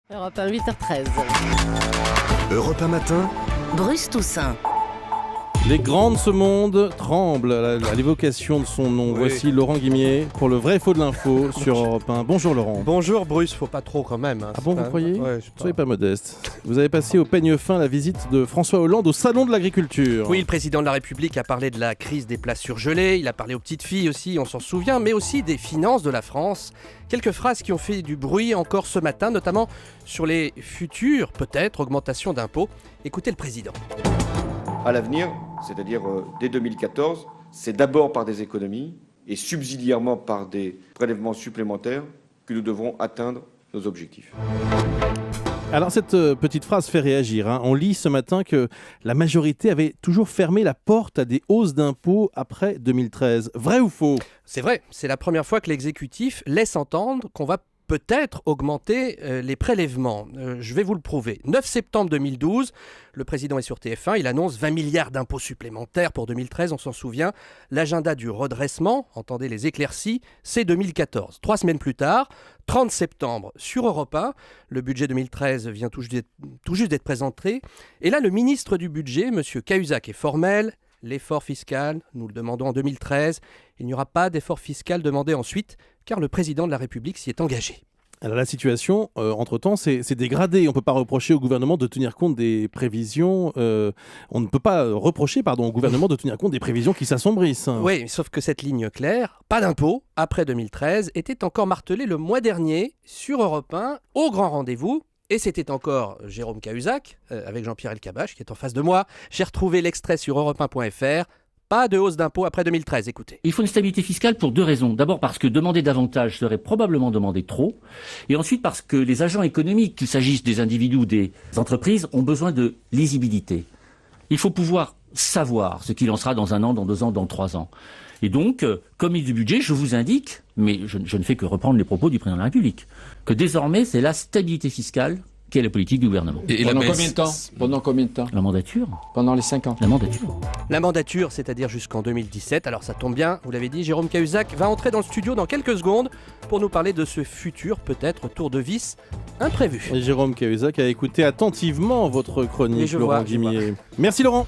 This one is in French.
Europe 1, 8h13. Europe 1 matin, Bruce Toussaint. Les grands de ce monde tremblent à l'évocation de son nom. Oui. Voici Laurent Guimier pour le vrai faux de l'info sur Europe 1. Bonjour Laurent. Bonjour Bruce, faut pas trop quand même. Ah bon, vous croyez? Ouais, je sais pas. Soyez pas modeste. Vous avez passé au peigne fin la visite de François Hollande au Salon de l'Agriculture. Oui, le président de la République a parlé de la crise des plats surgelés, il a parlé aux petites filles aussi, on s'en souvient, mais aussi des finances de la France. Quelques phrases qui ont fait du bruit encore ce matin, notamment sur les futures, peut-être, augmentations d'impôts. Écoutez le président. À l'avenir, c'est-à-dire dès 2014, c'est d'abord par des économies et subsidiairement par des prélèvements supplémentaires que nous devrons atteindre nos objectifs. Alors cette petite phrase fait réagir. On lit ce matin que la majorité avait toujours fermé la porte à des hausses d'impôts après 2013. Vrai ou faux? C'est vrai, c'est la première fois que l'exécutif laisse entendre qu'on va peut-être augmenter les prélèvements. Je vais vous le prouver. 9 septembre 2012, le président est sur TF1, il annonce 20 milliards d'impôts supplémentaires pour 2013, on s'en souvient. L'agenda du redressement, entendez les éclaircies, c'est 2014. 3 semaines plus tard, 30 septembre, sur Europe 1, le budget 2013 vient tout juste d'être présenté. Et là, le ministre du budget, M. Cahuzac, est formel. L'effort fiscal, nous le demandons en 2013. Il n'y aura pas d'effort fiscal demandé ensuite, car le président de la République s'y est engagé. Alors la situation, entre-temps, s'est dégradée. On ne peut pas reprocher au gouvernement de tenir compte des prévisions. On ne peut pas reprocher au gouvernement de tenir compte des prévisions qui s'assombrissent. Oui, sauf que cette ligne claire, pas d'impôt, après 2013, était encore martelée le mois dernier sur Europe 1, au grand rendez-vous. Et c'était encore Jérôme Cahuzac, avec Jean-Pierre Elkabbach, qui est en face de moi. J'ai retrouvé l'extrait sur europe1.fr. Pas de hausse d'impôts après 2013, écoutez. Il faut une stabilité fiscale pour deux raisons. D'abord parce que demander davantage serait probablement demander trop. Et ensuite parce que les agents économiques, qu'il s'agisse des individus ou des entreprises, ont besoin de lisibilité. Il faut pouvoir savoir ce qu'il en sera dans 1 an, dans 2 ans, dans 3 ans. Et donc, comme ministre du budget, je vous indique, mais je ne fais que reprendre les propos du président de la République, que désormais c'est la stabilité fiscale qui est la politique du gouvernement. Et pendant combien de temps? Pendant combien de temps? La mandature. Pendant les 5 ans. La mandature. La mandature, c'est-à-dire jusqu'en 2017. Alors ça tombe bien, vous l'avez dit, Jérôme Cahuzac va entrer dans le studio dans quelques secondes pour nous parler de ce futur, peut-être, tour de vis imprévu. Et Jérôme Cahuzac a écouté attentivement votre chronique, je Laurent vois. Guimier. Merci Laurent.